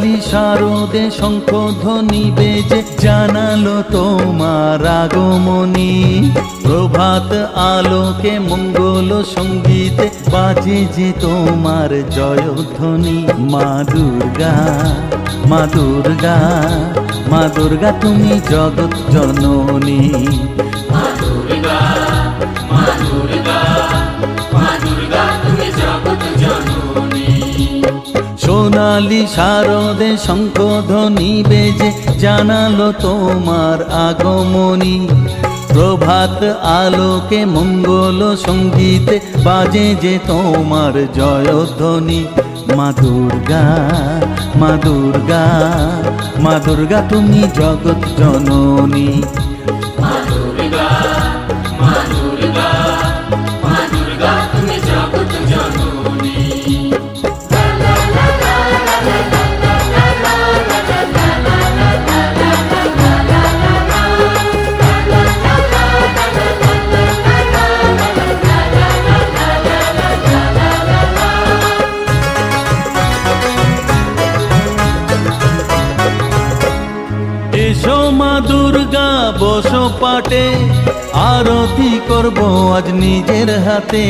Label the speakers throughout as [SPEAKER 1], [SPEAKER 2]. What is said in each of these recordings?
[SPEAKER 1] সোনালি শারদে শঙ্খধ্বনি বেজে জানালো তোমার আগমনী। প্রভাত আলোকে মঙ্গল সঙ্গীতে বাজে যে তোমার জয়ধ্বনি। মা দুর্গা, মা দুর্গা, মা দুর্গা তুমি জগৎ জননী।
[SPEAKER 2] মা দুর্গা, মা দুর্গা, মা দুর্গা তুমি জগৎ জননী।
[SPEAKER 1] সোনালি শারদে শঙ্খধ্বনি বেজে জানালো তোমার আগমনী। প্রভাত আলোকে মঙ্গল সঙ্গীতে বাজে যে তোমার জয়ধ্বনি। মা দুর্গা, মা দুর্গা, মা দুর্গা তুমি জগৎ জননী।
[SPEAKER 2] মা দুর্গা, মা দুর্গা, মা দুর্গা তুমি জগৎ জননী।
[SPEAKER 1] এসো মা দুর্গা বসো পাটে, আরতি করব আজ নিজের হাতে।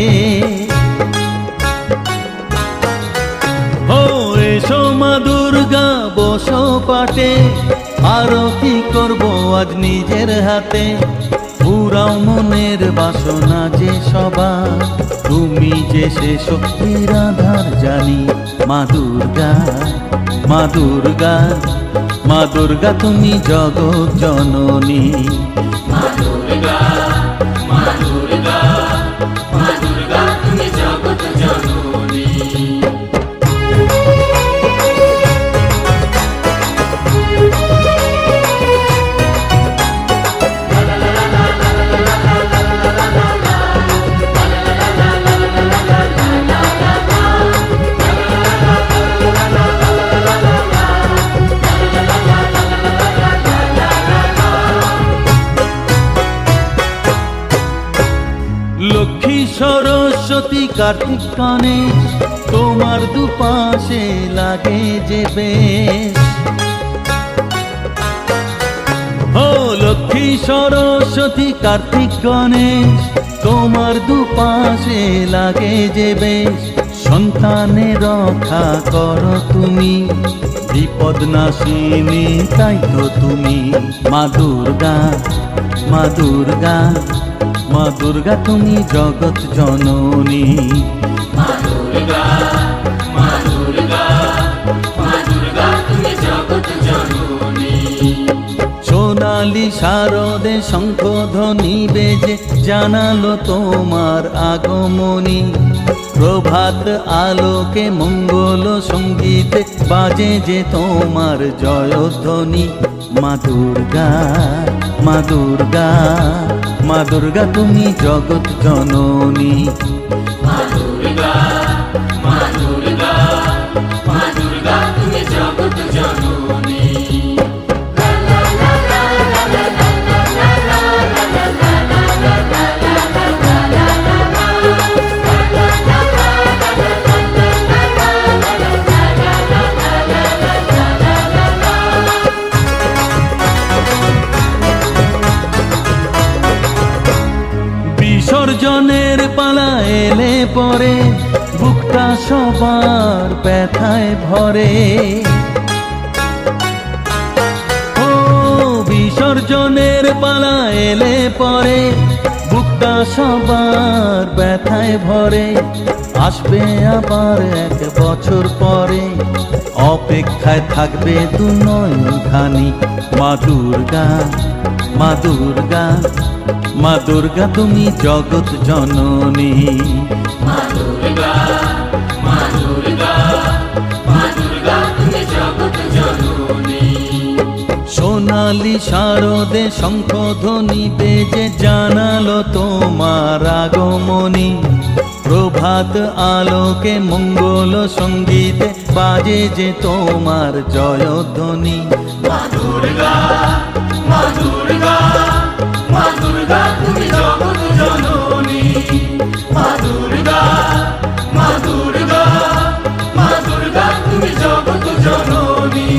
[SPEAKER 1] ও এসো মা দুর্গা বসো পাটে, আরতি করব আজ নিজের হাতে। পুরাও মনের বাসনা যে সবার, তুমি যে সে শক্তির আধার জানি। মা দুর্গা, মা দুর্গা, মা দুর্গা তুমি জগৎ জননী।
[SPEAKER 2] মা দুর্গা, মা দুর্গা, মা দুর্গা তুমি জগৎ জননী।
[SPEAKER 1] লক্ষ্মী সরস্বতী কার্তিক গণেশ, তোমার দুপাশে লাগে যে বেশ। ও লক্ষ্মী সরস্বতী কার্তিক গণেশ, তোমার দুপাশে লাগে যে বেশ। সন্তানের রক্ষা করো তুমি, বিপদ নাশিনী তাই তো তুমি। মা দুর্গা, মা দুর্গা, মা দুর্গা তুমি জগৎ জননী।
[SPEAKER 2] মা দুর্গা, মা দুর্গা, মা দুর্গা তুমি জগৎ জননী।
[SPEAKER 1] সোনালি শারদে শঙ্খধ্বনি বেজে জানালো তোমার আগমনী। প্রভাত আলোকে মঙ্গল সঙ্গীতে বাজে যে তোমার জয়ধ্বনি। মা দুর্গা, মা দুর্গা, মা দুর্গা তুমি জগৎ জননী।
[SPEAKER 2] মা দুর্গা, মা দুর্গা, মা দুর্গা তুমি জগৎ জননী।
[SPEAKER 1] বিসর্জনের পালা এলে পরে বুকটা সবার ব্যথায় ভরে। ও বিসর্জনের পালা এলে পরে বুকটা সবার ব্যথায় ভরে। আসবে আবার এক বছর পরে, অপেক্ষায় থাকবে দু নয়ন খানি। মা দুর্গা, মা দুর্গা, মা দুর্গা তুমি জগৎ জননী।
[SPEAKER 2] মা দুর্গা, মা দুর্গা, মা দুর্গা তুমি জগৎ জননী।
[SPEAKER 1] সোনালি শারদে শঙ্খধ্বনি বেজে জানালো তোমার আগমনী। প্রভাত আলোকে মঙ্গল সঙ্গীতে বাজে যে তোমার জয়ধ্বনি।
[SPEAKER 2] মা দুর্গা, মা দুর্গা, মা দুর্গা তুমি জগৎ জননী। মা দুর্গা, মা দুর্গা, মা দুর্গা তুমি জগৎ জননী।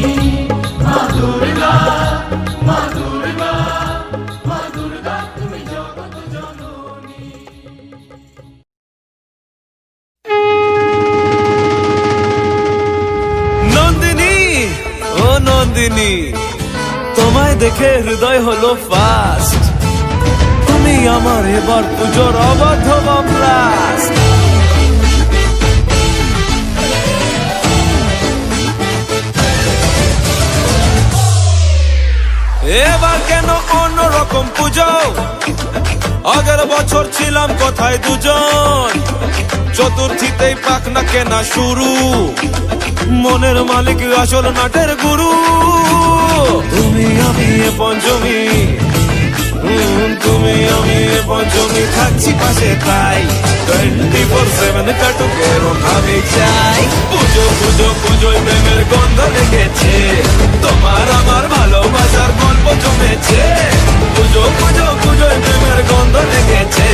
[SPEAKER 3] ভাবিনি, তোমায় দেখে হৃদয় হলো ফাস্ট। তুমি আমার এবার পুজোর অবাধ ব্লাস্ট। এবার কেন অন্যরকম পুজো? আগের বছর ছিলাম কোথায় দুজন, চতুর্থীতেই পাক না কেনা শুরু, মনের মালিক আসল নাটের গুরু। তুমি আমি এ পঞ্চমী, তুমি আমি এ পঞ্চমী, থাকছি পাশে তাই 24/7 কাটুক এরম ভাবে চাই। পুজো পুজো পুজোয় প্রেমের গন্ধ লেগেছে, তোমার আমার ভালোবাসার গল্প জমেছে। পুজো পুজো পুজোয় প্রেমের গন্ধ লেগেছে,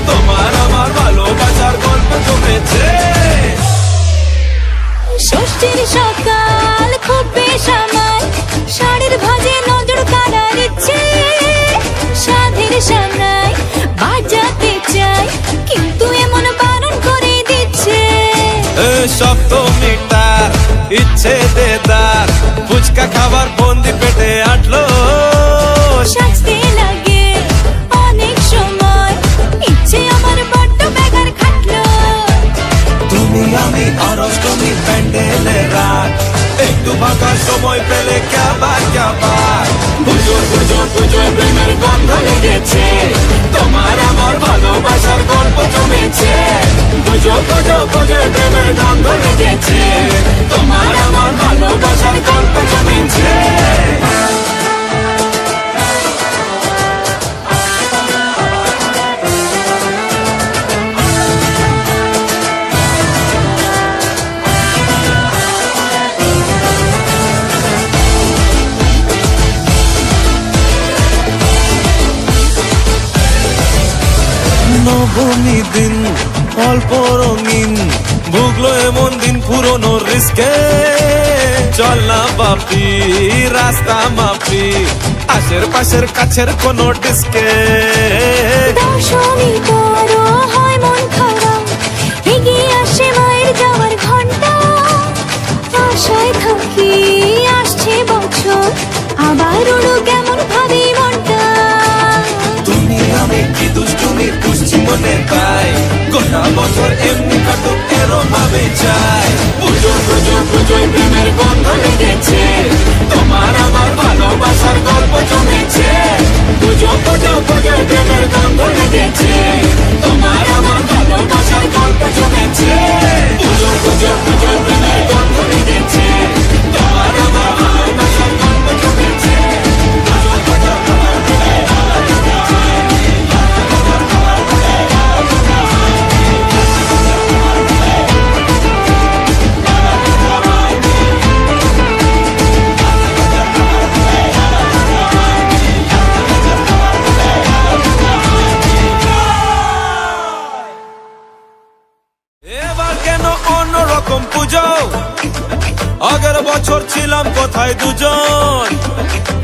[SPEAKER 3] তোমার আমার ভালোবাসার গল্প জমেছে।
[SPEAKER 4] ষষ্ঠীর সকাল খুব বেসামাল, শাড়ির ভাজে নজর কাড়ার ইচ্ছে, সাধের সামনায় বাজাতে চাই কিন্তু এমন বারণ করে দিচ্ছে।
[SPEAKER 3] সপ্তমীটার ইচ্ছে দেদার, ফুচকা খাবার বন্দি পেটে আটলো।
[SPEAKER 4] সাজতে লাগে অনেক সময়, ইচ্ছে আমার বড্ড বেগার খাটলো।
[SPEAKER 3] তুমি আমি আর অষ্টমী প্যান্ডেলে রাত, একটু ফাঁকা সময় পেলে ক্যাবার ক্যাবার। পুজো পুজো পুজো প্রেমের গন্ধ লেগেছে, তোমার আমার ভালোবাসার গল্প জমেছে। পুজো পুজো পুজো প্রেমের গন্ধ লেগেছে, তোমার আমার ভালোবাসার গল্প জমেছে। নবমী দিন অল্প রঙিন, ভুগলো এমন দিন পুরনো রিস্কে। চল না বাপি রাস্তা মাপি, আশের পাশের কাছের কোনো ডিস্কে।
[SPEAKER 4] দশমী বড় হয় মন খারাপ, এগিয়ে আসে মায়ের যাওয়ার ঘন্টা। আশায় থাকি আসছে বছর, আবার উড়ো কেমন ভাবি মনটা।
[SPEAKER 3] তুমি আমি কি দুষ্টুমি পুষছি মনে তাই, গোটা বছর এমনি কাটুক এরম ভাবে চাই। পুজো পুজো পুজোয় প্রেমের গন্ধ লেগেছে, তোমার আমার ভালোবাসার গল্প জমেছে। পুজো পুজো পুজোয় প্রেমের গন্ধ লেগেছে, তোমার আমার ভালোবাসার গল্প জমেছে। পুজো পুজো পুজোয় প্রেমের গন্ধ লেগেছে, তোমার আমার ভালোবাসার গল্প জমেছে। পুজো পুজো পুজোয় প্রেমের গন্ধ লেগেছে। এবার কেন অন্যরকম পুজো? আগের বছর ছিলাম কোথায় দুজন,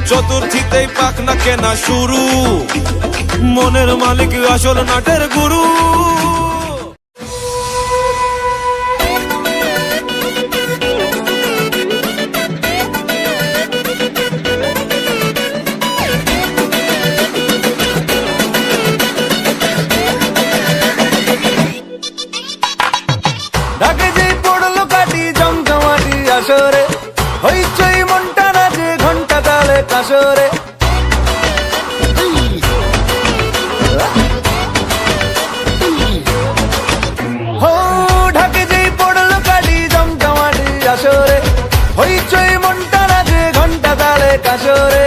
[SPEAKER 3] চতুর্থীতেই পাক না কেনা শুরু, মনের মালিক আসল নাটের গুরু।
[SPEAKER 5] ঢাকে যেই পড়লো কাটি জমজমাটি আসরে, হইচই মনটা নাচে ঘন্টা তালে কাসরে। হো ঢাকে যেই পড়লো কাটি জমজমাটি আসরে, হইচই মনটা নাচে ঘন্টা তালে কাসরে।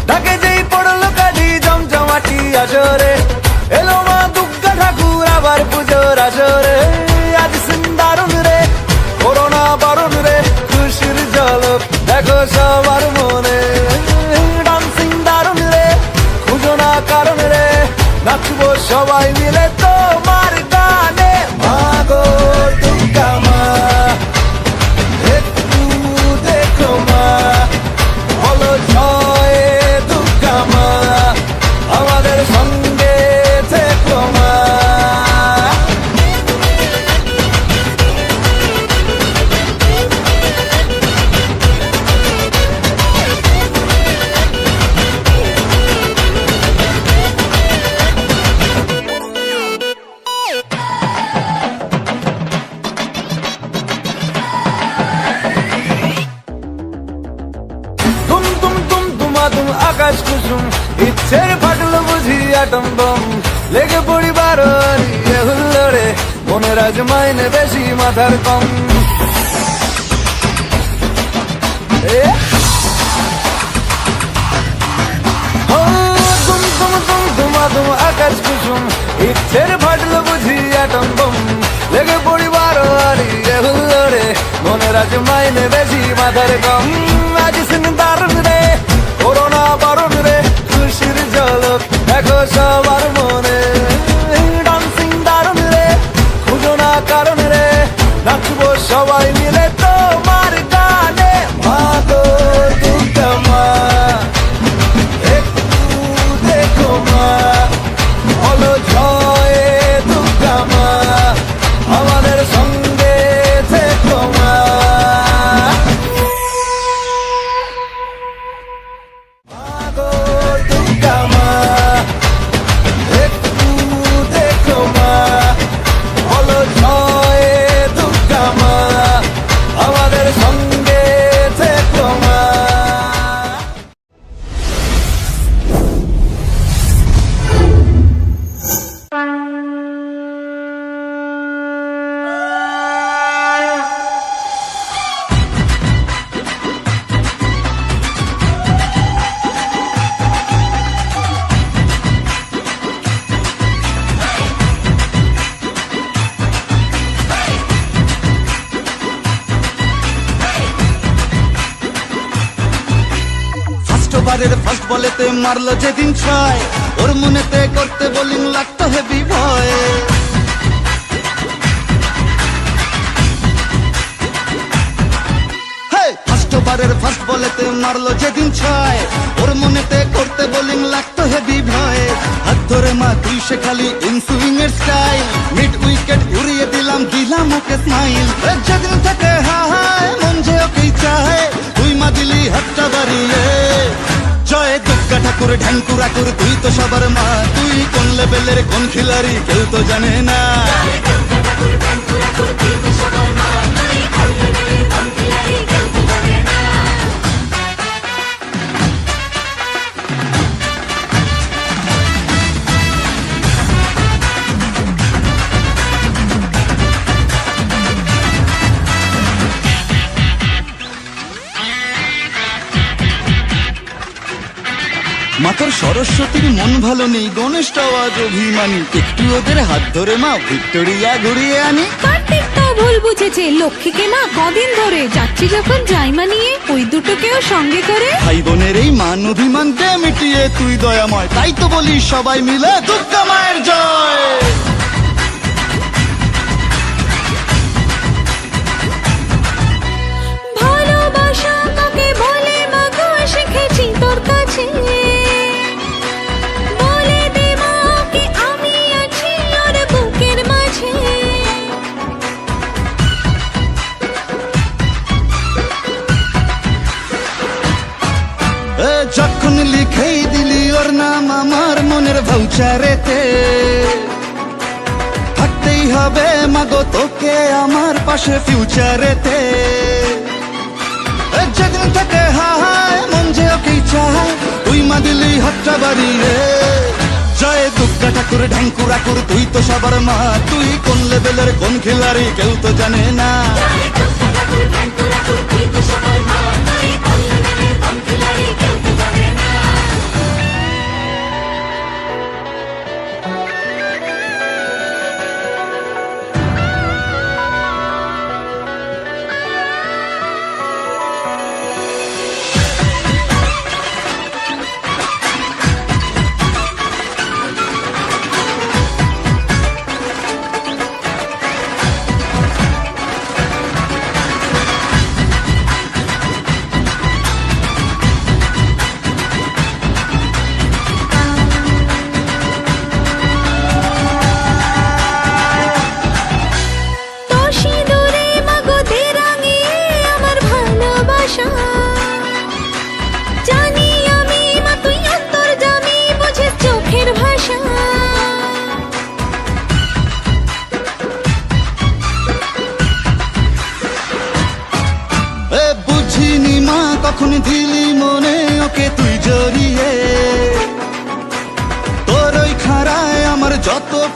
[SPEAKER 5] ঢাকে যেই পড়লো কাটি জমজমাটি আসরে, এলো মা দুর্গা ঠাকুর আবার পুজোর আসরে। আজ সিন্দারুন রে করোনা বারণ রে, খুশির ঝলক দেখো সবার মনে। ডান্সিং দারুন রে খুঁজো না কারণ রে, নাচবো সবাই মিলে তোমার গানে। মা গো দুর্গা মা, একটু দেখো মা, বলো জয় দুর্গা মা, আমাদের সঙ্গে থেকো মা। ধুমাধুম আকাশ কুসুম ইচ্ছের ফাটলো বুঝি আটম বম লেগে পড়ি বারোয়ারি এ হুল্লোড়ে মনের আজ মাইনে বেশি মাথার কম এ ধুমাধুম আকাশ কুসুম ইচ্ছের ফাটলো বুঝি আটম বম লেগে পড়ি বারোয়ারি এ হুল্লোড়ে মনের আজ মাইনে বেশি মাথার কম আজ সিন দারুণ রে করোনা বারণ রে খুশির ঝলক দেখো সবার মনে ডান্সিং দারুণ রে খুঁজো না কারণ রে নাচবো সবাই মিলে তোমার গানে মা গো দুর্গা মা একটু দেখো মা বলো জয় দুর্গা মা আমাদের সঙ্গে থেকো মা মা গো দুর্গা মা একটু দেখো মা বলো জয় দুর্গা মা আমাদের সঙ্গে থেকো মা
[SPEAKER 6] ফার্স্ট ওভারের ফার্স্ট বলেতে মারলো যেদিন ছয় ওর মনেতে করতে বোলিং লাগতো হেভি ভয় ফার্স্ট ওভারের ফার্স্ট বলেতে মারলো যেদিন ছয় ওর মনেতে করতে বোলিং লাগতো হেভি ভয় হাত ধরে মা তুই সে খালি ইনসুইং এর স্টাইল মিড উইকেট উড়িয়ে দিলাম ওকে স্মাইল যেদিন থেকে হায় মন যে ওকেই চায় তুই মা দিলি হাতটা বাড়িয়ে জয় দুর্গা ঠাকুর ঢ্যাঙ্কুরা কুর তুই তো সবার মা তুই কোন লেভেলের কোন খিলাড়ি কেউ তো জানে না মাথার সরস্বতীর মন ভালো নেই গণেশটাও আজ অভিমানী একটু ওদের হাত ধরে মা ভিক্টোরিয়া ঘুরিয়ে আনি
[SPEAKER 4] কার্তিক তো ভুল বুঝেছে লক্ষ্মীকে মা কদিন ধরে যাচ্ছি যখন জাইমা নিয়ে ওই দুটোকেও সঙ্গে করে
[SPEAKER 6] ভাই বোনের এই মান অভিমানকে মিটিয়ে তুই দয়াময় তাই তো বলি সবাই মিলে দুর্গা মায়ের জয়
[SPEAKER 4] ভালোবাসা কাকে বলে মা গো শিখেছি তোর কাছে বলে দে মা কি আমি আছি ওর বুকের মাঝে
[SPEAKER 6] যখন লিখেই দিলি ওর নাম আমার মনের ভাউচারেতে থাকতেই হবে মাগো তোকে আমার পাশে ফিউচারেতে যেদিন থেকে হায় মন যে ওকেই চায় তুই মা দিলি হাতটা বাড়িয়ে জয় দুর্গা ঠাকুর ঢ্যাঙ্কুরা কুর তুই তো সবার মা তুই কোন লেভেলের কোন খিলাড়ি কেউ তো জানে না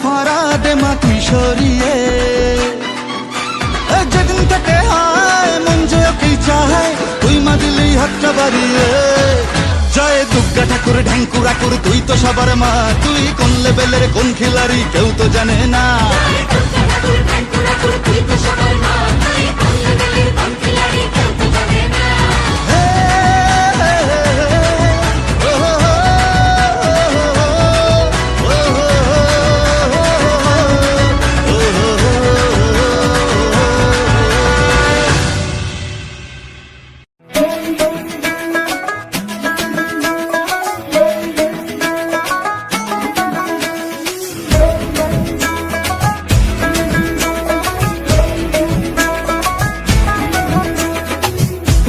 [SPEAKER 6] ফাঁড়া দে মা তুই সরিয়ে যেদিন থেকে হায় মন যে ওকেই চায় তুই মা দিলেই হাতটা বাড়িয়ে জয় দুর্গা ঠাকুর ঢ্যাঙ্কুরা কুর তুই তো সবার মা তুই কোন লেভেলের কোন খিলাড়ি কেউ তো জানে না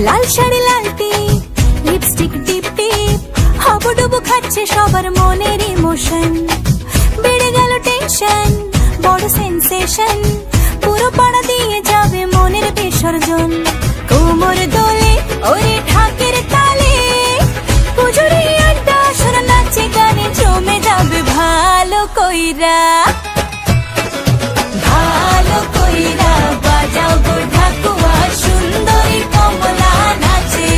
[SPEAKER 4] লাল শাড়ি লাল টিপ লিপস্টিক টিপ টিপ হাবুডুবু খাচ্ছে সবার মনের ইমোশন বেড়ে গেল টেনশন বড় সেন্সেশন পুরো পাড়া দিয়ে যাবে মনের বিসর্জন কোমর দোলে ওরে ঢাকের তালে পুজোরে আড্ডা সুর নাচে গানে জমে যাবে ভালো কইরা ভালো কইরা বাজাও গো ঢাকুয়া সুন্দরী কমলা নাচে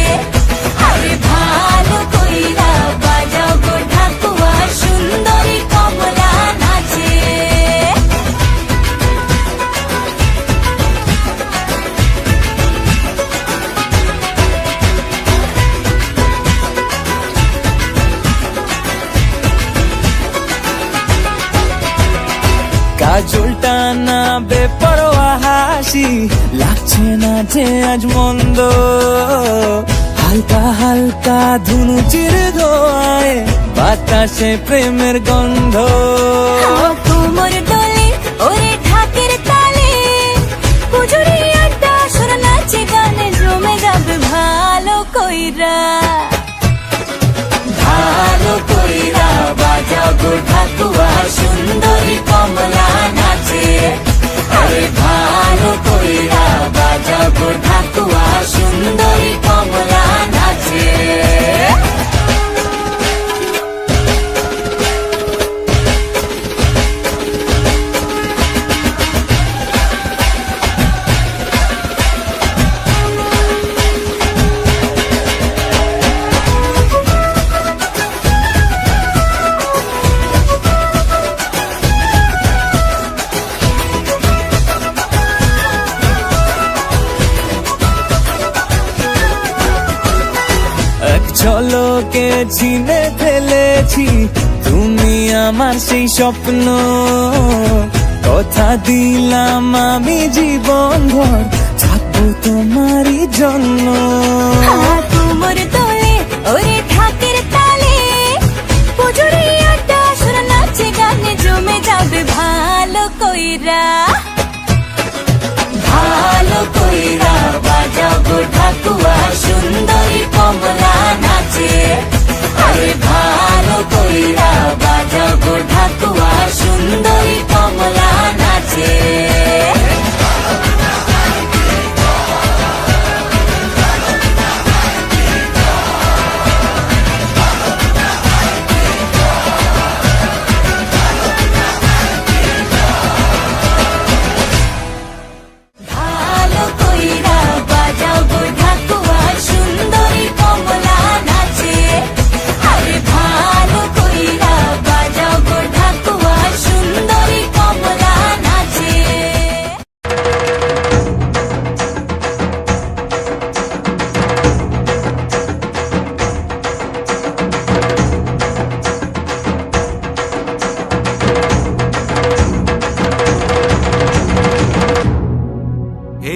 [SPEAKER 4] আরে ভালো কইরা বাজাও গো ঢাকুয়া সুন্দরী কমলা নাচে
[SPEAKER 5] কাজলটা না বেপরোয়া হাসি লাগছে না যে আজ মন্দ হালকা হালকা ধুনুচির ধোয়ায় বাতাসে প্রেমের গন্ধ
[SPEAKER 4] কোমর দোলে ওরে ঢাকের তালে পুজোরে আড্ডা সুর নাচে গানে জমে যাবে ভালো কইরা ভালো কইরা বাজাও গো ঢাকুয়া সুন্দরী কমলা নাচে আরে ভালো কইরা বাজাও গো ঢাকুয়া সুন্দরী কমলা নাচে
[SPEAKER 5] এক ঝলকে চিনে ফেলেছি তুমি আমার সেই স্বপ্ন কথা দিলাম আমি জীবন ভর থাকবো তোমারই জন্য
[SPEAKER 4] কোমর দোলে ওরে ঢাকের তালে পুজোরে আড্ডা সুর নাচে গানে জমে যাবে ভালো কইরা ভালো কইরা বাজাও গো ঢাকুয়া সুন্দরী কমলা নাচে আরে ভালো কইরা বাজাও গো ঢাকুয়া সুন্দরী কমলা নাচে ভালো কইরা বাজাও গো ঢাকুয়া সুন্দরী কমলা নাচে আরে ভালো কইরা বাজাও গো ঢাকুয়া সুন্দরী কমলা নাচে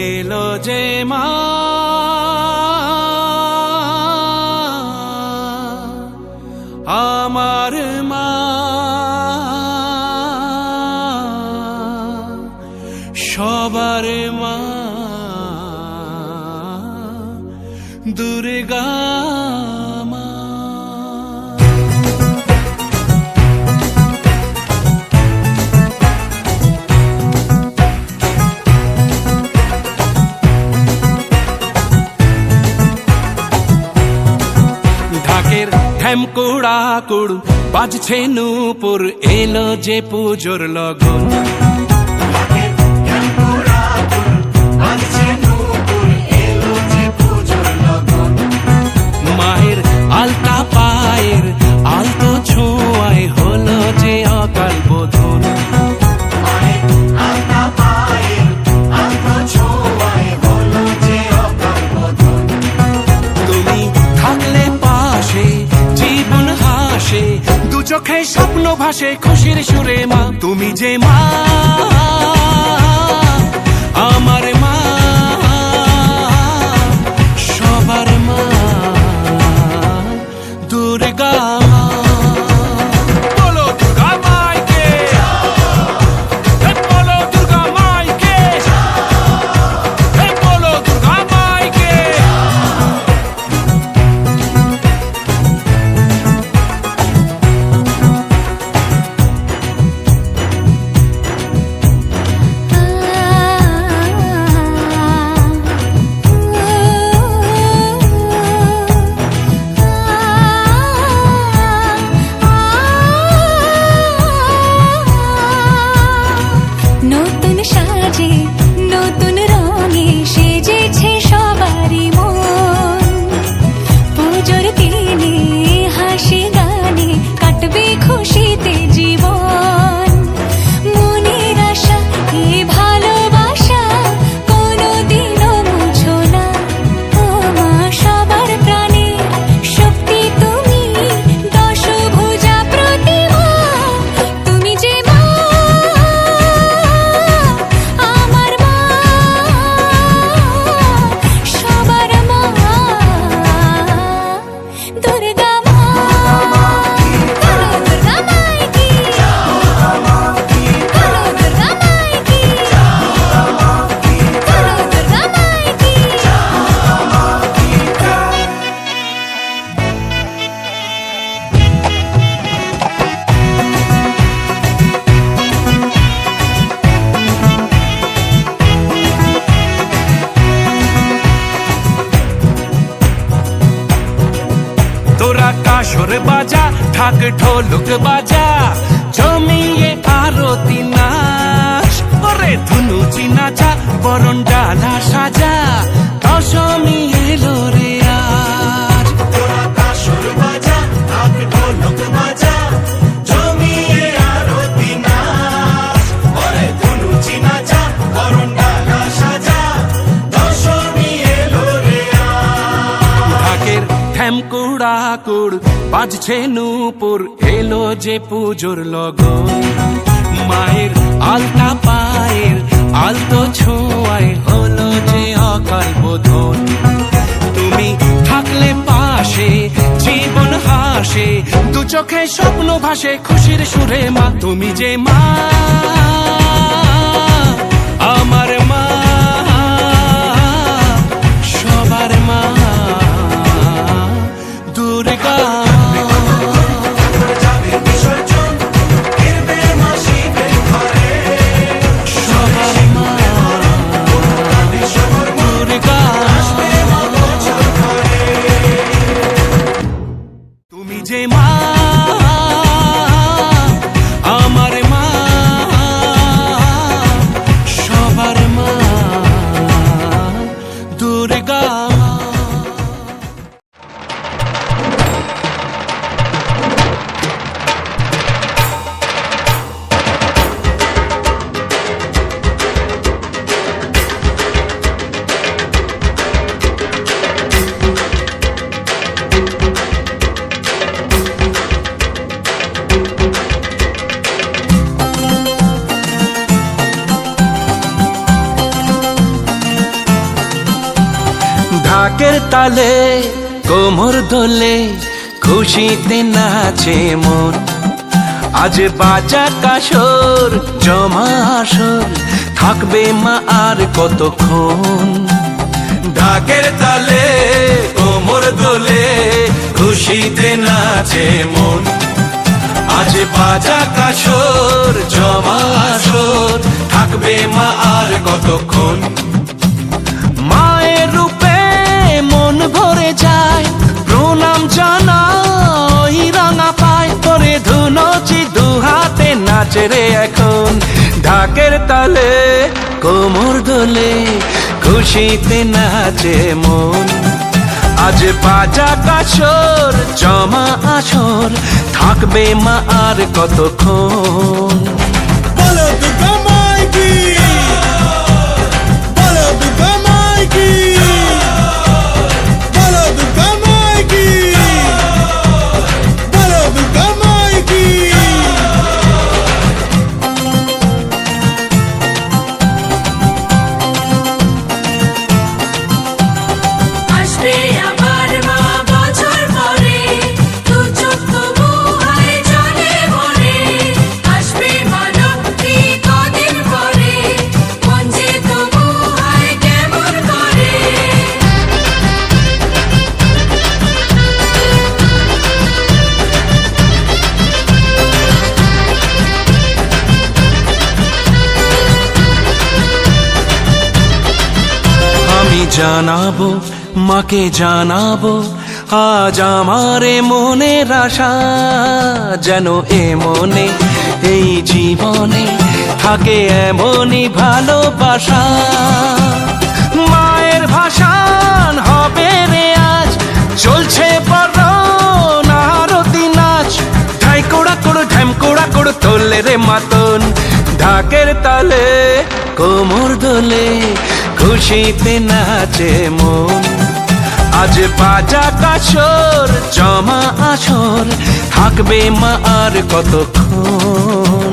[SPEAKER 5] এলো যে মা আমার মা সবার মা দুর্গা মা
[SPEAKER 3] ঢ্যামকুড়া কুড় বাজছে নূপুর এলো যে পুজোর লগন মায়ের আলতা পায়ের আলতো ছোঁয়ায় হলো যে অকাল বোধন তুমি থাকলে পাশে জীবন হাসে দু চোখে স্বপ্ন ভাসে খুশির সুরে মা তুমি যে মা আমার মা সবার মা দুর্গা মা বলো দুর্গা মাইকে বলো দুর্গা মাইকে বলো দুর্গা মাইকে
[SPEAKER 4] নতুন সাজে নতুন রঙে সেজেছে সবারই মন পুজোর দিনে হাসি গানে কাটবে খুশিতে জীবন মনের আশা এ ভালোবাসা কোনোদিনও মুছো না ও মা সবার প্রাণে শক্তি তুমি দশভুজা প্রতিমা তুমি যে মা আমার মা সবার মা দুর্গা মা বলো দুর্গা মাইকি বলো দুর্গা মাইকি বলো দুর্গা মাইকি
[SPEAKER 3] তোরা কাসর বাজা ঢাক ঢোলক বাজা জমিয়ে আরতি নাচ ওরে ধুনুচি নাচা বরণ ডালা সাজা দশমী এলো রে আজ তোরা কাসর বাজা ঢাক ঢোলক বাজা জমিয়ে আরতি নাচ ওরে ধুনুচি নাচা বরণ ডালা সাজা দশমী এলো রে আজ ঢাকের ঢ্যামকুড়া কুড় বাজছে নূপুর এলো যে পুজোর লগন মায়ের আলতা পায়ের আলতো ছোঁয়ায় হলো যে অকাল বোধন তুমি থাকলে পাশে জীবন হাসে দু চোখে স্বপ্ন ভাসে খুশির সুরে মা তুমি যে মা আমার মা সবার মা দুর্গা সবার মা দুর্গা তুমি যে মা আমার মা সবার মা দুর্গা ঢাকের তালে কোমর দোলে খুশিতে নাচে মন আজ বাজা কাসর জমা আসর থাকবে মা আর কতক্ষণ ঢাকের তালে কোমর দোলে খুশিতে নাচে মন আজ বাজা কাসর জমা আসর থাকবে মা আর কতক্ষণ মায়ের রূপে মন ভরে যায় প্রণাম জানাই নাচে রে এখন ঢাকের তালে কোমর দোলে খুশিতে নাচে মন আজ বাজা কাসর জমা আসর থাকবে মা আর কতক্ষণ
[SPEAKER 5] বলো দুর্গা মাইকি বলো দুর্গা মাইকি বলো দুর্গা মাইকি বলো দুর্গা মাইকি
[SPEAKER 2] আসবে আবার মা বছর পরে দু চোখ তবু হয় জলে ভরে আসবে মা লক্ষ্মী কদিন পরে মন যে তবু হয় কেমন করে
[SPEAKER 3] আমি জানাবো মাকে জানাবো আজ আমারে মনের আশা যেন এ মনে এই জীবনে থাকে এমনই ভালোবাসা মায়ের ভাষান হবে রে আজ চলছে বরণ আরতি নাচ ঢাই কোড়া কোড় ঢ্যাম কোড়া কোড় তোলে রে মাতন ঢাকের তালে কোমর দোলে খুশিতে নাচে মন আজ বাজা কাসর জমা আসর থাকবে মা আর কতক্ষণ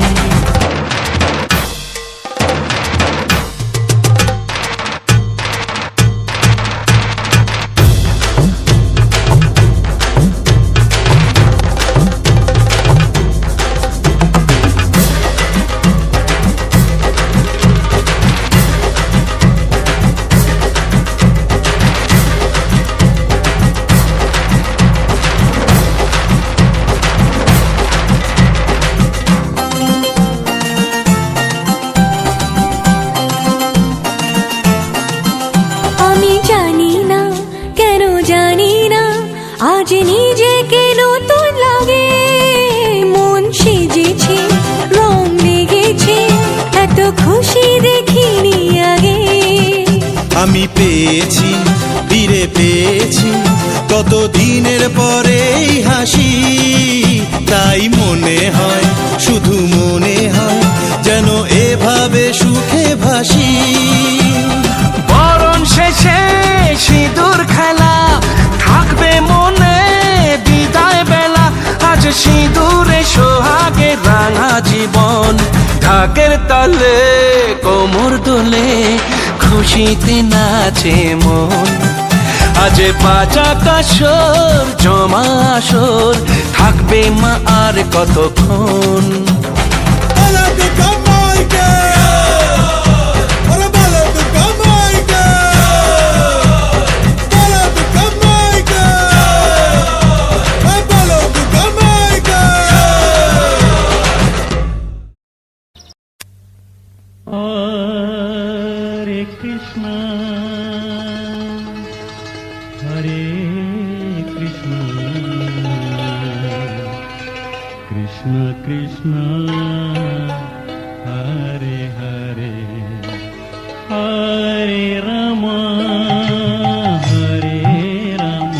[SPEAKER 4] আমি জানি না কেন জানি না আজ নিজেকে নতুন লাগে মন সেজেছে রং লেগেছে এত খুশি দেখিনি আগে
[SPEAKER 5] আমি পেয়েছি ফিরে পেয়েছি কত দিনের পরে এই হাসি তাই মনে হয় শুধু মনে হয় যেন এভাবে সুখে ভাসি
[SPEAKER 3] বরণ শেষে সিঁদুর খেলা থাকবে মনে বিদায় বেলা আজ সিঁদুরে সোহাগে রাঙা জীবন ঢাকের তালে কোমর দোলে খুশিতে নাচে মন আজ বাজা কাসর জমা আসর থাকবে মা আর কতক্ষণ
[SPEAKER 5] বলো দুর্গা মাইকি বলো দুর্গা মাইকি বলো দুর্গা মাইকি বলো দুর্গা মাইকি
[SPEAKER 1] হরে কৃষ্ণ হরে কৃষ্ণ কৃষ্ণ কৃষ্ণ হরে হরে হরে রাম হরে Ram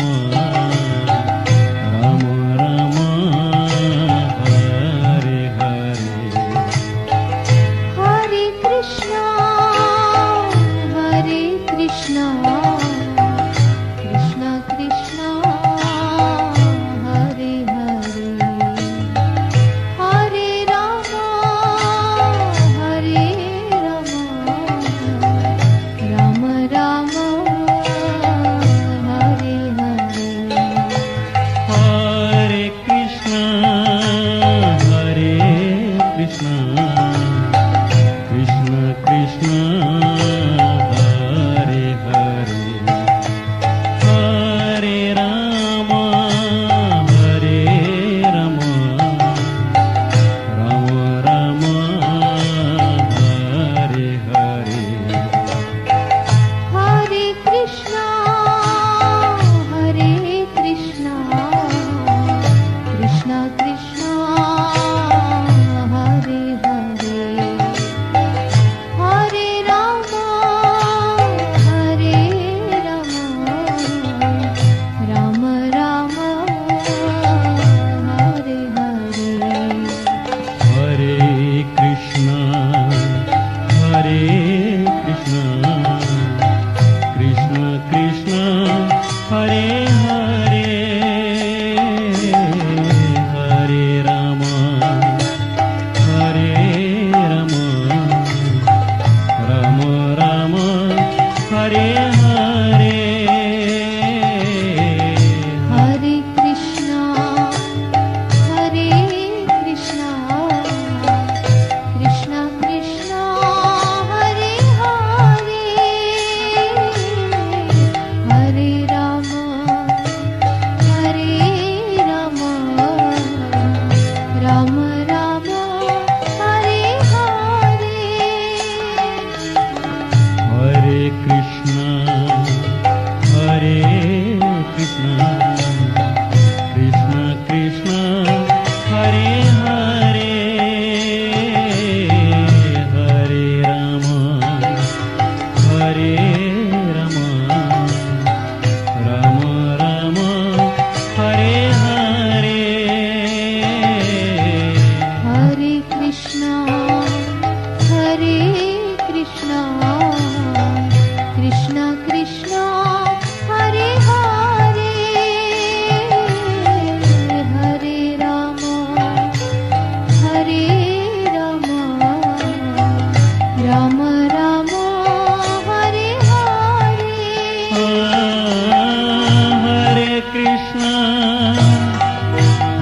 [SPEAKER 1] Ram Ram Hare Hare
[SPEAKER 4] Hare Krishna Krishna Krishna Hare Hare Hare Ram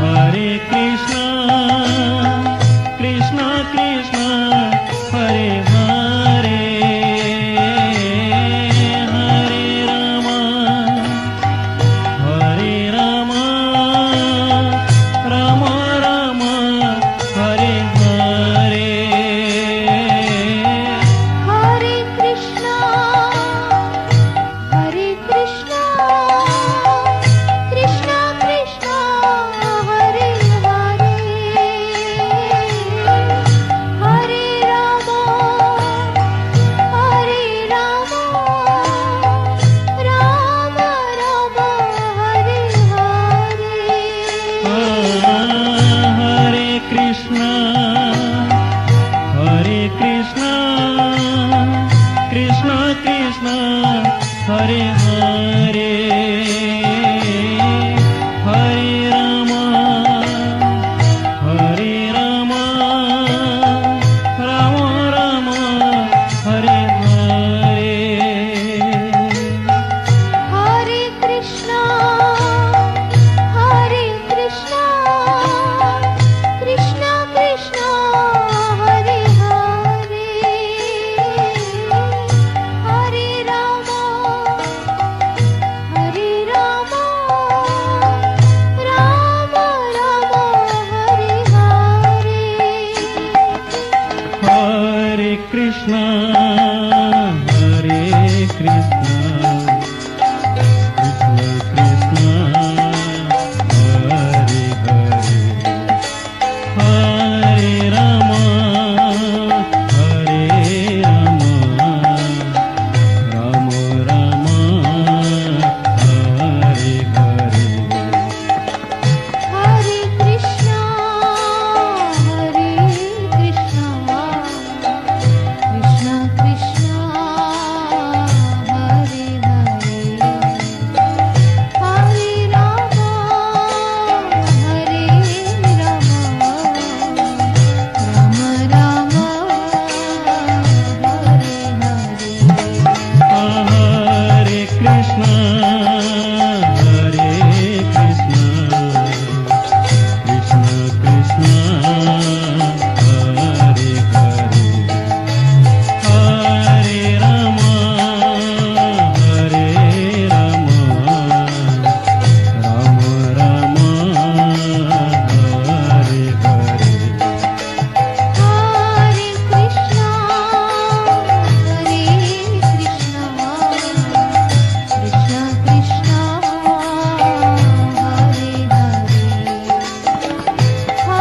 [SPEAKER 1] Hare Krishna, Krishna Krishna, Hare Hare, Hare Rama, Hare Rama, Rama Rama, Hare Hare.
[SPEAKER 4] Hare Krishna, Hare Krishna, Krishna Krishna, Hare Hare, Hare Rama, Hare Rama, Rama Rama, Hare Hare.
[SPEAKER 1] Hare Krishna, Hare Krishna, Krishna Krishna, Hare Hare, Hare Rama, Hare Rama, Rama Rama, Hare Hare.
[SPEAKER 4] Hare Krishna, Hare Krishna, Krishna Krishna, Hare Hare, Hare Rama, Hare Rama, Rama Rama, Hare Hare.
[SPEAKER 1] Hare Krishna, Hare Krishna, Krishna Krishna, Hare Hare, Hare Rama, Hare Rama, Rama Rama, Hare Hare.
[SPEAKER 4] Hare Krishna, Hare Krishna, Krishna Krishna, Hare Hare, Hare Rama, Hare Rama, Rama Rama, Hare Hare.
[SPEAKER 1] Hare Krishna, Hare Krishna, Krishna Krishna, Hare Hare, Hare Rama, Hare Rama, Rama Rama, Hare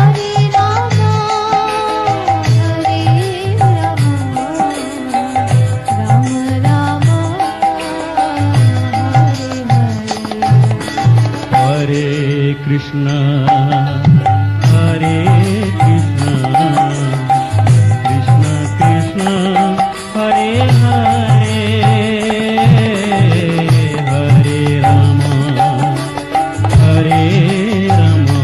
[SPEAKER 1] Hare.
[SPEAKER 4] Hare Krishna, Hare Krishna, Krishna Krishna, Hare Hare, Hare Rama, Hare Rama,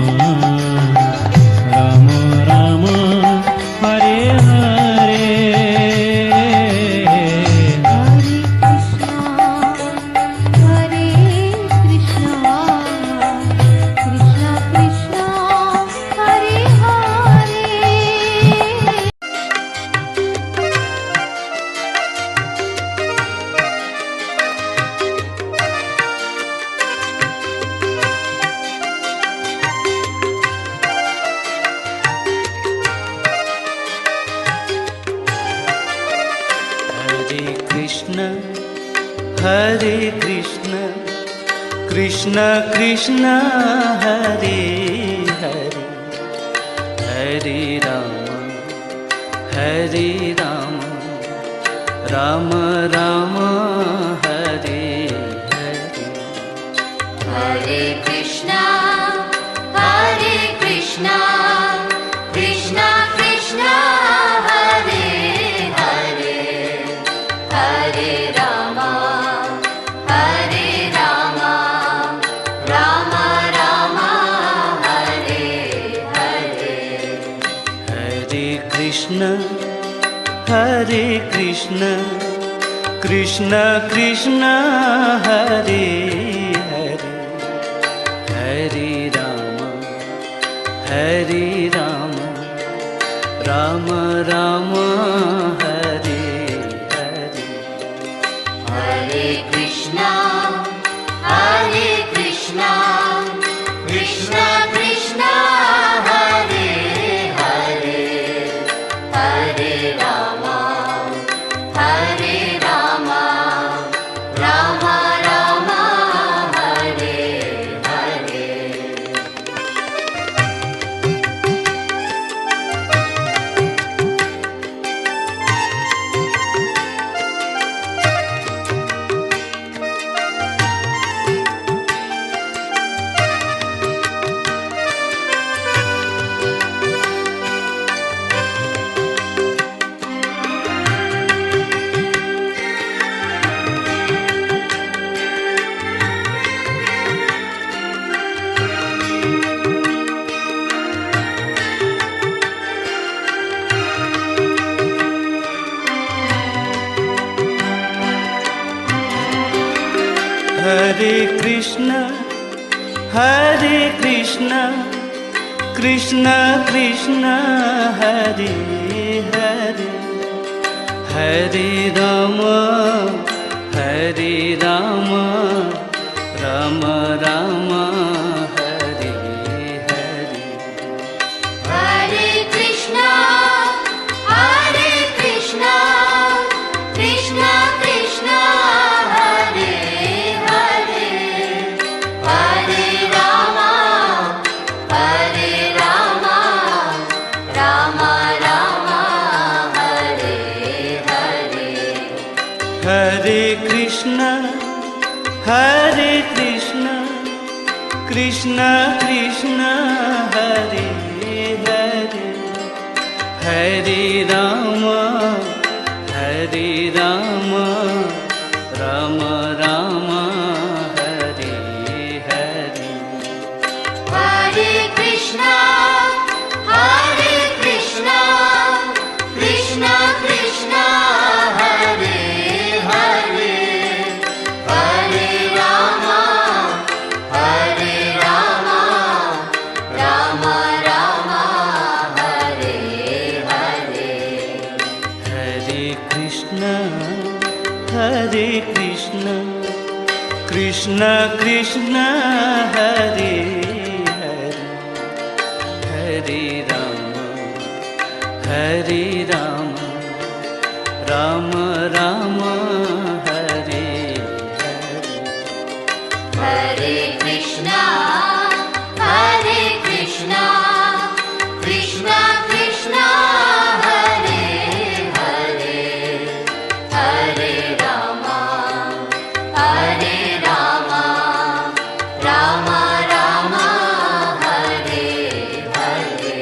[SPEAKER 4] Rama Rama, Hare Hare.
[SPEAKER 1] Hare Krishna, Hare Krishna, Krishna Krishna, Hare Hare, Hare Rama, Hare Rama, Rama Rama, Hare Hare.
[SPEAKER 4] Hare Krishna, Hare Krishna, Krishna Krishna, Hare
[SPEAKER 7] Hare Krishna, Krishna Krishna, Hare Hare, Hare Rama, Hare Rama, Rama Rama, Hare Hare.
[SPEAKER 2] Hare Krishna, Hare Krishna, Krishna Krishna, Hare Hare, Hare Rama, Hare Rama, Rama Rama, Hare Hare.
[SPEAKER 7] Hare Krishna, Hare Krishna, Krishna Krishna, Hare Hare, Hare Hare Rama, Hare Rama, Rama Rama, Hare Hare.
[SPEAKER 2] Hare Krishna, Hare Krishna, Krishna Krishna, Hare Hare, Hare Rama, Hare Rama, Rama Rama, Hare Hare.
[SPEAKER 7] Hare Krishna, Hare Krishna, Krishna Krishna, Hare Hare, Hare Rama, Hare Rama, Rama Rama, Hare Hare.
[SPEAKER 2] Hare Krishna, Hare Krishna, Krishna Krishna, Hare Hare, Hare Rama, Hare Rama, Rama Rama, Hare Hare.
[SPEAKER 7] Hare Krishna, Hare Krishna, Krishna Krishna, Hare Hare, Hare Rama, Hare Rama, Rama Rama, Hare Hare.
[SPEAKER 2] Hare Krishna, Hare Krishna, Krishna Krishna, Hare Hare, Hare Rama, Hare Rama, Rama Rama, Hare Hare.
[SPEAKER 7] Hare Krishna, Hare Krishna, Krishna Krishna, Hare Hare, Hare Rama, Hare Rama, Rama Rama, Hare Hare.
[SPEAKER 2] Hare Krishna, Hare Krishna, Krishna Krishna, Hare Hare, Hare Rama, Hare Rama, Rama Rama, Hare Hare.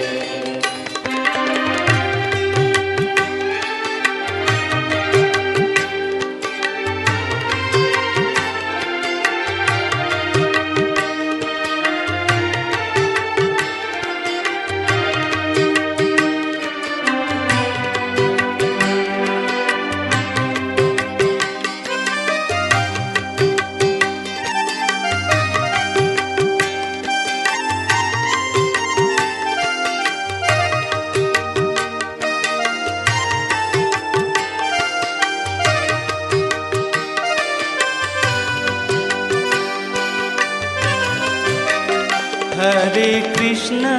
[SPEAKER 7] Hare Krishna,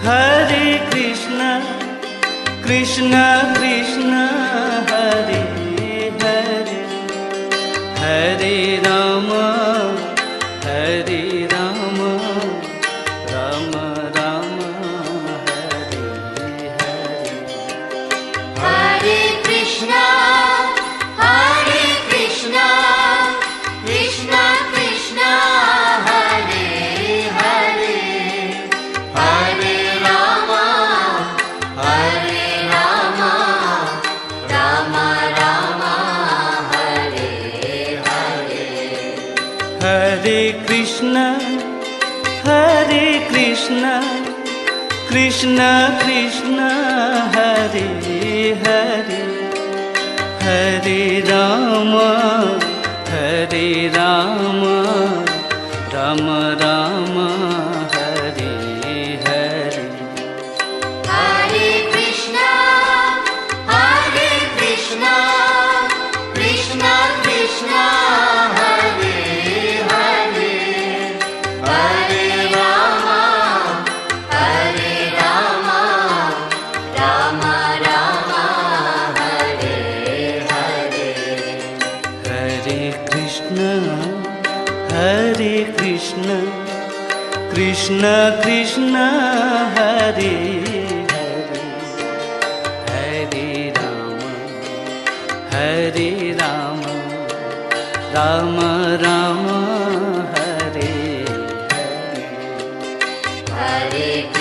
[SPEAKER 7] Hare Krishna, Krishna Krishna, Hare Hare, Hare Rama, Hare Rama, Rama Rama, Hare Hare.
[SPEAKER 2] Hare Krishna, Hare Krishna, Krishna Krishna, Hare Hare, Hare Rama, Hare Rama, Rama Rama, Hare Hare.
[SPEAKER 7] Hare Krishna, Hare Krishna, Krishna Krishna, Hare Hare, Hare Rama, Hare Rama, Rama Ram Ram Hare Hare
[SPEAKER 2] Hare Krishna, Krishna Krishna, Hare Hare, Hare Rama, Rama Rama, Hare Hare.
[SPEAKER 7] हरे Krishna Krishna Krishna Hare Hare Hare Ram Ram Ram Hare Hare
[SPEAKER 2] Hare